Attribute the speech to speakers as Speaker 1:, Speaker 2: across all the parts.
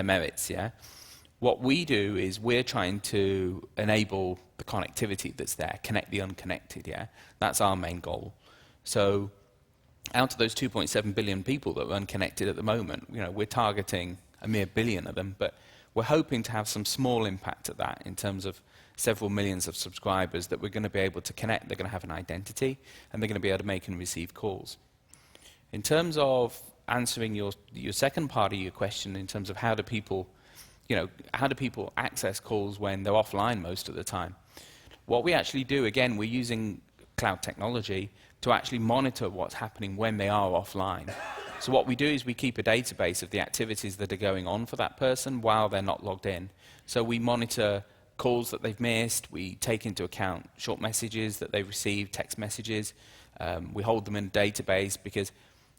Speaker 1: merits, yeah? What we do is we're trying to enable the connectivity that's there, connect the unconnected, yeah? That's our main goal. So out of those 2.7 billion people that are unconnected at the moment, we're targeting a mere billion of them, but we're hoping to have some small impact at that in terms of several millions of subscribers that we're going to be able to connect. They're going to have an identity, and they're going to be able to make and receive calls. In terms of answering your second part of your question, in terms of how do people access calls when they're offline most of the time? What we actually do, again, we're using cloud technology to actually monitor what's happening when they are offline. So what we do is we keep a database of the activities that are going on for that person while they're not logged in. So we monitor calls that they've missed, we take into account short messages that they've received, text messages, we hold them in a database because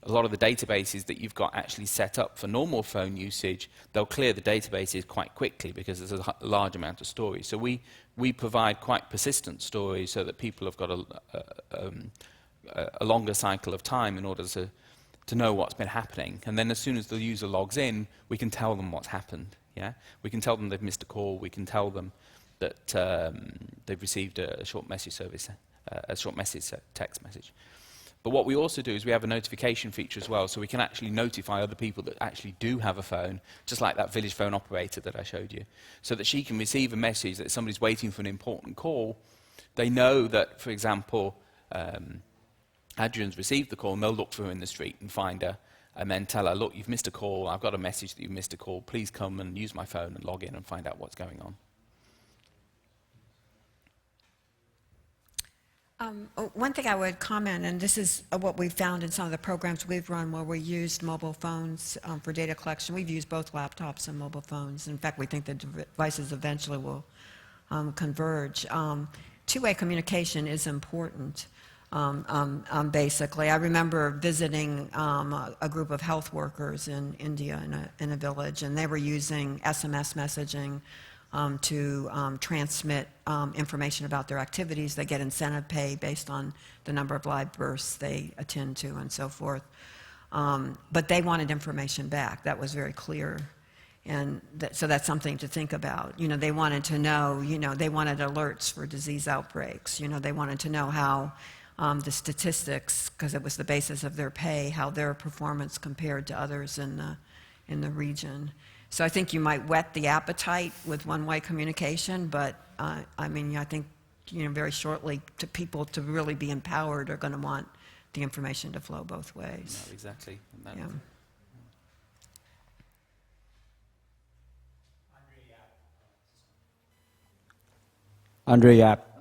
Speaker 1: a lot of the databases that you've got actually set up for normal phone usage, they'll clear the databases quite quickly because there's a large amount of storage. So we provide quite persistent storage so that people have got a longer cycle of time in order to know what's been happening. And then as soon as the user logs in, we can tell them what's happened. Yeah? We can tell them they've missed a call. We can tell them that they've received a short message service, text message. But what we also do is we have a notification feature as well, so we can actually notify other people that actually do have a phone, just like that village phone operator that I showed you, so that she can receive a message that somebody's waiting for an important call. They know that, for example, Adrian's received the call, and they'll look for her in the street and find her, and then tell her, look, you've missed a call, I've got a message that you've missed a call, please come and use my phone and log in and find out what's going on.
Speaker 2: One thing I would comment, and this is what we've found in some of the programs we've run where we used mobile phones for data collection. We've used both laptops and mobile phones. In fact, we think the devices eventually will converge. Two-way communication is important, basically. I remember visiting a group of health workers in India in a village, and they were using SMS messaging to transmit information about their activities. They get incentive pay based on the number of live births they attend to and so forth. But they wanted information back. That was very clear. And so that's something to think about. They wanted to know, they wanted alerts for disease outbreaks. They wanted to know how the statistics, because it was the basis of their pay, how their performance compared to others in the region. So I think you might whet the appetite with one-way communication, but I think very shortly, to people to really be empowered are going to want the information to flow both ways.
Speaker 1: No, exactly.
Speaker 2: Yeah.
Speaker 3: Andre Yap.